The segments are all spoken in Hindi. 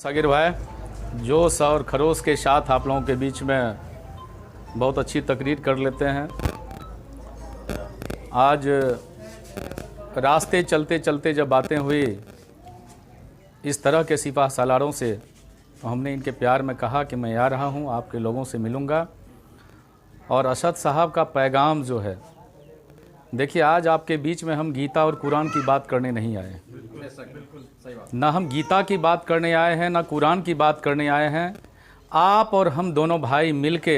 सागिर भाई, जोश और खरोश के साथ आप लोगों के बीच में बहुत अच्छी तकरीर कर लेते हैं। आज रास्ते चलते चलते जब बातें हुई इस तरह के सिपाह सालारों से, तो हमने इनके प्यार में कहा कि मैं आ रहा हूं, आपके लोगों से मिलूंगा। और असद साहब का पैगाम जो है, देखिए आज आपके बीच में हम गीता और कुरान की बात करने नहीं आए, ना हम गीता की बात करने आए हैं, ना कुरान की बात करने आए हैं। आप और हम दोनों भाई मिलके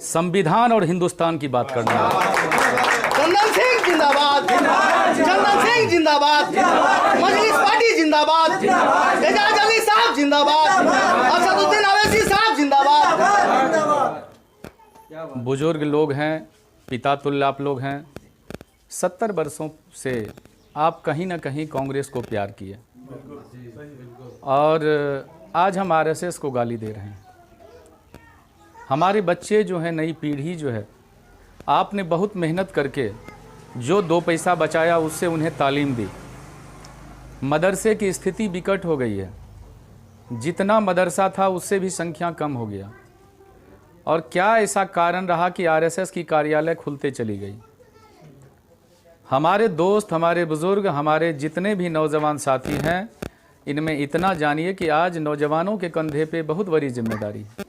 संविधान और हिंदुस्तान की बात करने आए हैं। चंदन सिंह जिंदाबाद, चंदन सिंह जिंदाबाद, मजलिस पार्टी जिंदाबाद, एजाज अली साहब जिंदाबाद, असदुद्दीन अवैसी साहब जिंदाबाद। बुजुर्ग लोग हैं, पितातुल्य आप लोग हैं। 70 वर्षों से आप कहीं ना कहीं कांग्रेस को प्यार किए और आज हम आरएसएस को गाली दे रहे हैं। हमारे बच्चे जो हैं, नई पीढ़ी जो है, आपने बहुत मेहनत करके जो 2 पैसा बचाया उससे उन्हें तालीम दी। मदरसे की स्थिति विकट हो गई है, जितना मदरसा था उससे भी संख्या कम हो गया। और क्या ऐसा कारण रहा कि आरएसएस की कार्यालय खुलते चली गई। हमारे दोस्त, हमारे बुजुर्ग, हमारे जितने भी नौजवान साथी हैं, इनमें इतना जानिए कि आज नौजवानों के कंधे पे बहुत बड़ी जिम्मेदारी है।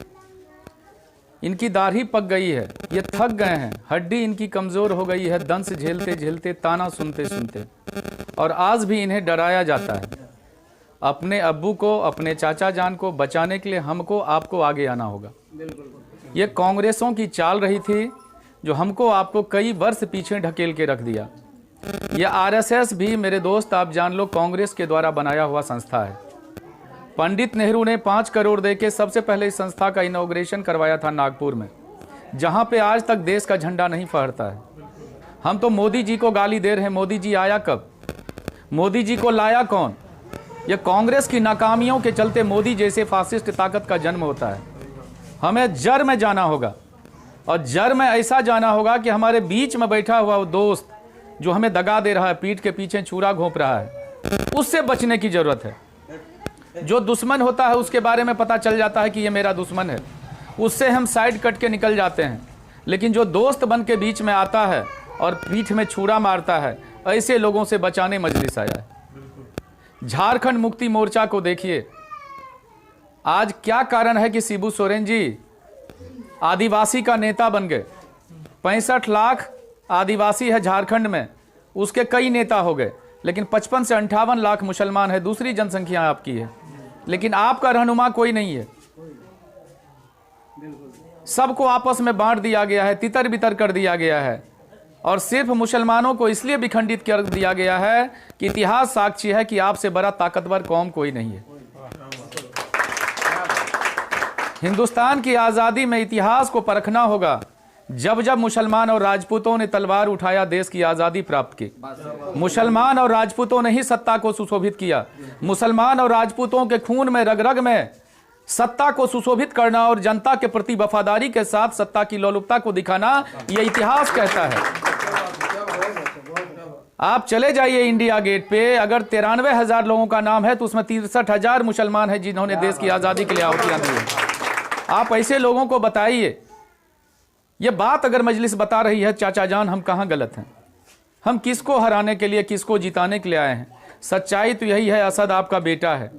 इनकी दाढ़ी पक गई है, ये थक गए हैं, हड्डी इनकी कमज़ोर हो गई है, दंश झेलते झेलते, ताना सुनते सुनते। और आज भी इन्हें डराया जाता है। अपने अब्बू को, अपने चाचा जान को बचाने के लिए हमको, आपको आगे आना होगा। ये कांग्रेसों की चाल रही थी जो हमको, आपको कई वर्ष पीछे ढकेल के रख दिया। ये आरएसएस भी मेरे दोस्त, आप जान लो, कांग्रेस के द्वारा बनाया हुआ संस्था है। पंडित नेहरू ने 5 करोड़ देके सबसे पहले इस संस्था का इनॉग्रेशन करवाया था नागपुर में, जहां पे आज तक देश का झंडा नहीं फहरता है। हम तो मोदी जी को गाली दे रहे हैं। मोदी जी आया कब? मोदी जी को लाया कौन? ये कांग्रेस की नाकामियों के चलते मोदी जैसे फासिस्ट ताकत का जन्म होता है। हमें जड़ में जाना होगा, और जड़ में ऐसा जाना होगा कि हमारे बीच में बैठा हुआ वो दोस्त जो हमें दगा दे रहा है, पीठ के पीछे छुरा घोंप रहा है, उससे बचने की जरूरत है। जो दुश्मन होता है उसके बारे में पता चल जाता है कि ये मेरा दुश्मन है, उससे हम साइड कट के निकल जाते हैं। लेकिन जो दोस्त बन के बीच में आता है और पीठ में छुरा मारता है, ऐसे लोगों से बचाने मजलिस आया है। झारखंड मुक्ति मोर्चा को देखिए, आज क्या कारण है कि शिबू सोरेन जी आदिवासी का नेता बन गए। 65 लाख आदिवासी है झारखंड में, उसके कई नेता हो गए। लेकिन 55 से 58 लाख मुसलमान है, दूसरी जनसंख्या आपकी है, लेकिन आपका रहनुमा कोई नहीं है। सबको आपस में बांट दिया गया है, तितर बितर कर दिया गया है, और सिर्फ मुसलमानों को इसलिए विखंडित कर दिया गया है कि इतिहास साक्षी है कि आपसे बड़ा ताकतवर कौम कोई नहीं है। हिंदुस्तान की आज़ादी में इतिहास को परखना होगा। जब जब मुसलमान और राजपूतों ने तलवार उठाया, देश की आज़ादी प्राप्त की। मुसलमान और राजपूतों ने ही सत्ता को सुशोभित किया। मुसलमान और राजपूतों के खून में, रग रग में सत्ता को सुशोभित करना और जनता के प्रति वफादारी के साथ सत्ता की लोलुपता को दिखाना, यह इतिहास कहता है। आप चले जाइए इंडिया गेट पे, अगर 93,000 लोगों का नाम है तो उसमें 63,000 मुसलमान हैं जिन्होंने देश की आज़ादी के लिए आहुतियां दी हैं। आप ऐसे लोगों को बताइए। ये बात अगर मजलिस बता रही है, चाचा जान, हम कहाँ गलत हैं? हम किसको हराने के लिए, किसको जिताने के लिए आए हैं? सच्चाई तो यही है, असद आपका बेटा है।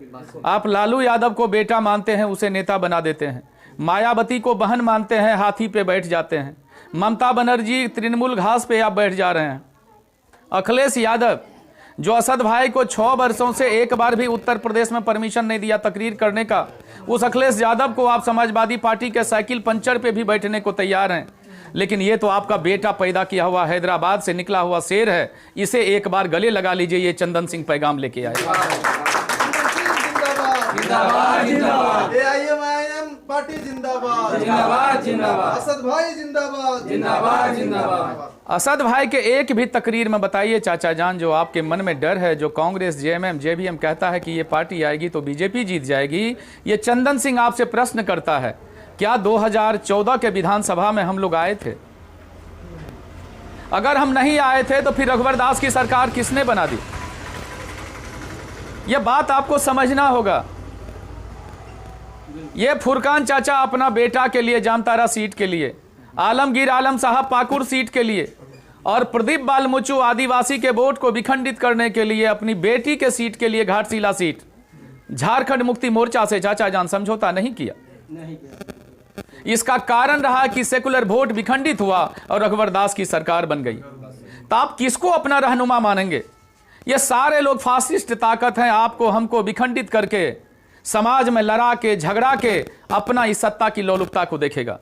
आप लालू यादव को बेटा मानते हैं, उसे नेता बना देते हैं। मायावती को बहन मानते हैं, हाथी पे बैठ जाते हैं। ममता बनर्जी तृणमूल घास पे आप बैठ जा रहे हैं। अखिलेश यादव जो असद भाई को 6 वर्षों से एक बार भी उत्तर प्रदेश में परमिशन नहीं दिया तकरीर करने का, उस अखिलेश यादव को आप समाजवादी पार्टी के साइकिल पंचर पे भी बैठने को तैयार हैं। लेकिन ये तो आपका बेटा पैदा किया हुआ हैदराबाद से निकला हुआ शेर है, इसे एक बार गले लगा लीजिए। ये चंदन सिंह पैगाम लेके आए। पार्टी जिंदाबाद, जिंदाबाद, जिंदाबाद। असद भाई जिंदाबाद, जिंदाबाद, जिंदाबाद। असद भाई के एक भी तकरीर में बताइए चाचा जान, जो आपके मन में डर है, जो कांग्रेस, जेएमएम, जेवीएम कहता है कि ये पार्टी आएगी तो बीजेपी जीत जाएगी, ये चंदन सिंह आपसे प्रश्न करता है, क्या 2014 के विधानसभा में हम लोग आए थे? अगर हम नहीं आए थे तो फिर रघुवर दास की सरकार किसने बना दी? यह बात आपको समझना होगा। ये फुरकान चाचा अपना बेटा के लिए, जामतारा सीट के लिए, आलमगीर आलम साहब पाकुड़ सीट के लिए और प्रदीप बालमुचु आदिवासी के वोट को विखंडित करने के लिए अपनी बेटी के सीट के लिए घाटशिला सीट झारखंड मुक्ति मोर्चा से चाचा जान समझौता नहीं किया। इसका कारण रहा कि सेकुलर वोट विखंडित हुआ और रघुवर दास की सरकार बन गई। तो आप किसको अपना रहनुमा मानेंगे? ये सारे लोग फासिस्ट ताकत हैं, आपको हमको विखंडित करके समाज में लड़ा के झगड़ा के अपना इस सत्ता की लोलुपता को देखेगा।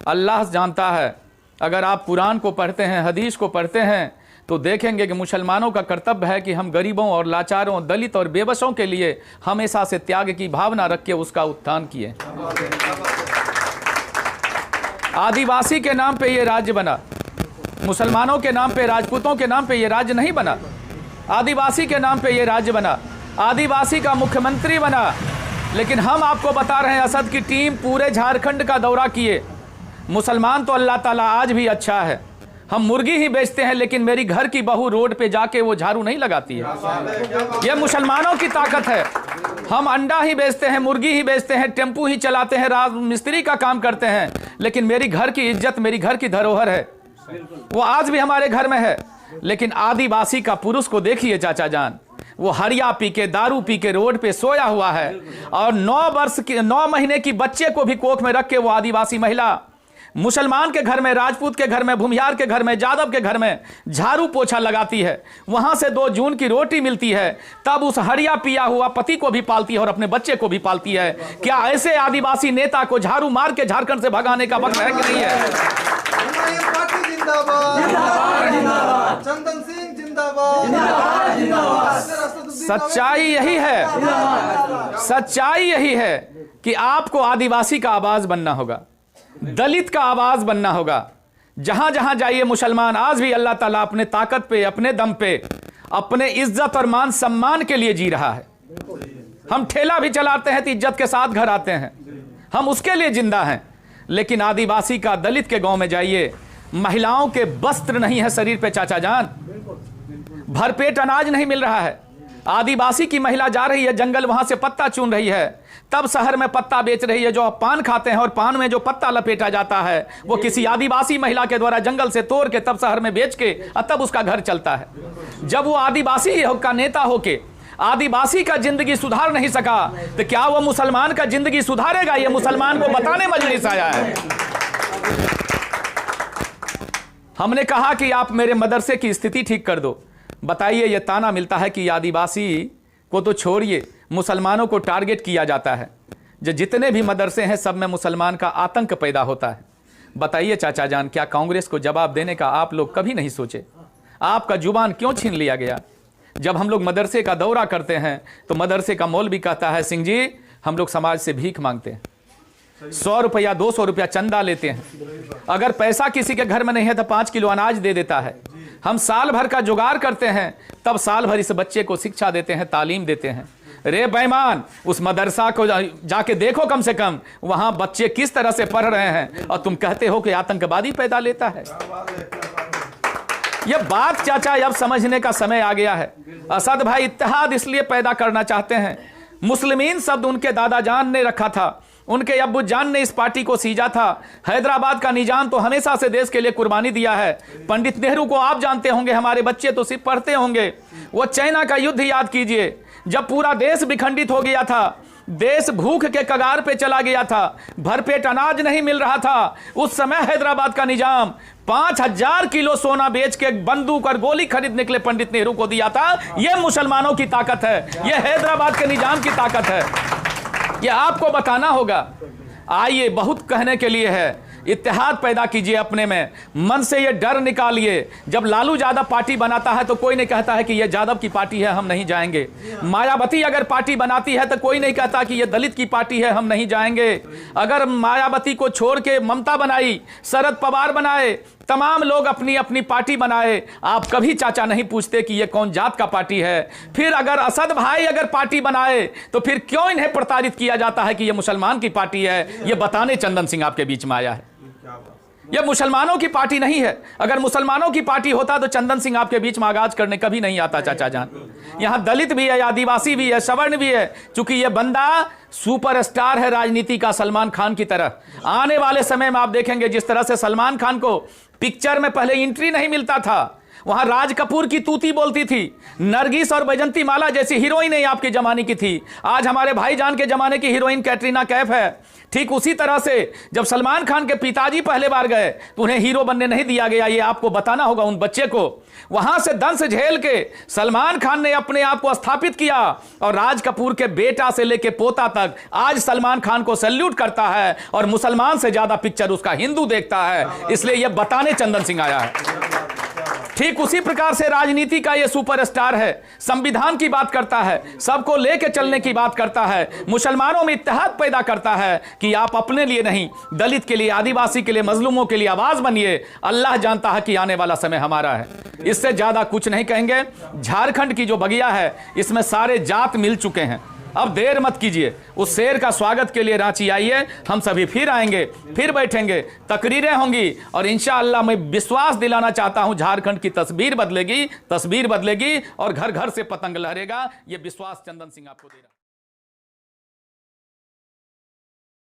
अल्लाह जानता है, अगर आप कुरान को पढ़ते हैं, हदीस को पढ़ते हैं, तो देखेंगे कि मुसलमानों का कर्तव्य है कि हम गरीबों और लाचारों, दलित और बेबसों के लिए हमेशा से त्याग की भावना रख के उसका उत्थान किए। आदिवासी के नाम पे ये राज्य बना, मुसलमानों के नाम पे, राजपूतों के नाम पे ये राज्य नहीं बना। आदिवासी के नाम पे ये राज्य बना, आदिवासी का मुख्यमंत्री बना। लेकिन हम आपको बता रहे हैं, असद की टीम पूरे झारखंड का दौरा किए। मुसलमान तो अल्लाह ताला आज भी अच्छा है, हम मुर्गी ही बेचते हैं, लेकिन मेरी घर की बहू रोड पे जाके वो झाड़ू नहीं लगाती है। ये मुसलमानों की ताकत है। हम अंडा ही बेचते हैं, मुर्गी ही बेचते हैं, टेम्पू ही चलाते हैं, राज मिस्त्री का काम करते हैं, लेकिन मेरी घर की इज्जत, मेरी घर की धरोहर है, वो आज भी हमारे घर में है। लेकिन आदिवासी का पुरुष को देखिए चाचा जान, वो हरिया पी के, दारू पी के रोड पे सोया हुआ है और 9 महीने की बच्चे को भी कोख में रख के वो आदिवासी महिला मुसलमान के घर में, राजपूत के घर में, भूमिहार के घर में, जादव के घर में झाड़ू पोछा लगाती है। वहां से 2 जून की रोटी मिलती है, तब उस हरिया पिया हुआ पति को भी पालती है और अपने बच्चे को भी पालती है। क्या ऐसे आदिवासी नेता को झाड़ू मार के झारखंड से भगाने का वक्त है कि नहीं है? चंदन सिंह जिंदाबाद। सच्चाई यही है, सच्चाई यही है कि आपको आदिवासी का आवाज बनना होगा, दलित का आवाज बनना होगा। जहां जहां जाइए मुसलमान आज भी अल्लाह ताला अपने ताकत पे, अपने दम पे, अपने इज्जत और मान सम्मान के लिए जी रहा है। हम ठेला भी चलाते हैं तो इज्जत के साथ घर आते हैं, हम उसके लिए जिंदा हैं। लेकिन आदिवासी का, दलित के गांव में जाइए, महिलाओं के वस्त्र नहीं है शरीर पे चाचा जान, भरपेट अनाज नहीं मिल रहा है। आदिवासी की महिला जा रही है जंगल, वहां से पत्ता चुन रही है, तब शहर में पत्ता बेच रही है। जो आप पान खाते हैं और पान में जो पत्ता लपेटा जाता है, वो किसी आदिवासी महिला के द्वारा जंगल से तोड़ के तब शहर में बेच के तब उसका घर चलता है। जब वो आदिवासी का नेता होके आदिवासी का जिंदगी सुधार नहीं सका, तो क्या वो मुसलमान का जिंदगी सुधारेगा? ये मुसलमान को बताने मजलिस आया है। हमने कहा कि आप मेरे मदरसे की स्थिति ठीक कर दो। बताइए, ये ताना मिलता है कि आदिवासी को तो छोड़िए, मुसलमानों को टारगेट किया जाता है। जो जितने भी मदरसे हैं सब में मुसलमान का आतंक पैदा होता है। बताइए चाचा जान, क्या कांग्रेस को जवाब देने का आप लोग कभी नहीं सोचे? आपका जुबान क्यों छीन लिया गया? जब हम लोग मदरसे का दौरा करते हैं तो मदरसे का मौलवी कहता है, सिंह जी हम लोग समाज से भीख मांगते हैं, 100 रुपया 200 रुपया चंदा लेते हैं। अगर पैसा किसी के घर में नहीं है तो 5 किलो अनाज दे देता है। हम साल भर का जुगाड़ करते हैं, तब साल भर इस बच्चे को शिक्षा देते हैं, तालीम देते हैं। रे बेईमान, उस मदरसा को जाके देखो, कम से कम वहां बच्चे किस तरह से पढ़ रहे हैं, और तुम कहते हो कि आतंकवादी पैदा लेता है। यह बात चाचा अब समझने का समय आ गया है। असद भाई इत्तेहाद इसलिए पैदा करना चाहते हैं। मुस्लिमीन शब्द उनके दादा जान ने रखा था, उनके अब्बू जान ने इस पार्टी को सींचा था। हैदराबाद का निजाम तो हमेशा से देश के लिए कुर्बानी दिया है। पंडित नेहरू को आप जानते होंगे, हमारे बच्चे तो सिर्फ पढ़ते होंगे। वो चाइना का युद्ध याद कीजिए, जब पूरा देश विखंडित हो गया था, देश भूख के कगार पे चला गया था, भरपेट अनाज नहीं मिल रहा था, उस समय हैदराबाद का निजाम 5000 किलो सोना बेच के बंदूक और गोली खरीदने के लिए पंडित नेहरू को दिया था। यह मुसलमानों की ताकत है, यह हैदराबाद के निजाम की ताकत है। ये आपको बताना होगा। आइए, बहुत कहने के लिए है, इत्तेहाद पैदा कीजिए अपने में, मन से ये डर निकालिए। जब लालू यादव पार्टी बनाता है तो कोई नहीं कहता है कि ये यादव की पार्टी है, हम नहीं जाएंगे। मायावती अगर पार्टी बनाती है तो कोई नहीं कहता कि ये दलित की पार्टी है, हम नहीं जाएंगे। अगर मायावती को छोड़ के ममता बनाई, शरद पवार बनाए, तमाम लोग अपनी अपनी पार्टी बनाए, आप कभी चाचा नहीं पूछते कि ये कौन जात का पार्टी है। फिर अगर असद भाई अगर पार्टी बनाए तो फिर क्यों इन्हें प्रताड़ित किया जाता है कि ये मुसलमान की पार्टी है? ये बताने चंदन सिंह आपके बीच में आया है। यह मुसलमानों की पार्टी नहीं है। अगर मुसलमानों की पार्टी होता तो चंदन सिंह आपके बीच में आगाज करने कभी नहीं आता चाचा जान। यहां दलित भी है, आदिवासी भी है, सवर्ण भी है। चूंकि यह बंदा सुपरस्टार है राजनीति का, सलमान खान की तरह। आने वाले समय में आप देखेंगे जिस तरह से सलमान खान को पिक्चर में पहले एंट्री नहीं मिलता था, वहां राज कपूर की तूती बोलती थी, नरगिस और बैजंती माला जैसी हीरोइन आपके जमाने की थी। आज हमारे भाईजान के जमाने की हीरोइन कैटरीना कैफ है। ठीक उसी तरह से जब सलमान खान के पिताजी पहले बार गए तो उन्हें हीरो बनने नहीं दिया गया। ये आपको बताना होगा उन बच्चे को। वहां से दंश झेल के सलमान खान ने अपने आप को स्थापित किया और राज कपूर के बेटा से लेके पोता तक आज सलमान खान को सैल्यूट करता है और मुसलमान से ज्यादा पिक्चर उसका हिंदू देखता है। इसलिए यह बताने चंदन सिंह आया है। ठीक उसी प्रकार से राजनीति का यह सुपरस्टार है, संविधान की बात करता है, सबको लेके चलने की बात करता है, मुसलमानों में इत्तेहाद पैदा करता है कि आप अपने लिए नहीं, दलित के लिए, आदिवासी के लिए, मजलूमों के लिए आवाज बनिए। अल्लाह जानता है कि आने वाला समय हमारा है। इससे ज्यादा कुछ नहीं कहेंगे। झारखंड की जो बगिया है इसमें सारे जात मिल चुके हैं। अब देर मत कीजिए, उस शेर का स्वागत के लिए रांची आइए। हम सभी फिर आएंगे, फिर बैठेंगे, तकरीरें होंगी और इंशाअल्लाह मैं विश्वास दिलाना चाहता हूं झारखंड की तस्वीर बदलेगी और घर घर से पतंग लहरेगा। यह विश्वास चंदन सिंह आपको दे रहा है।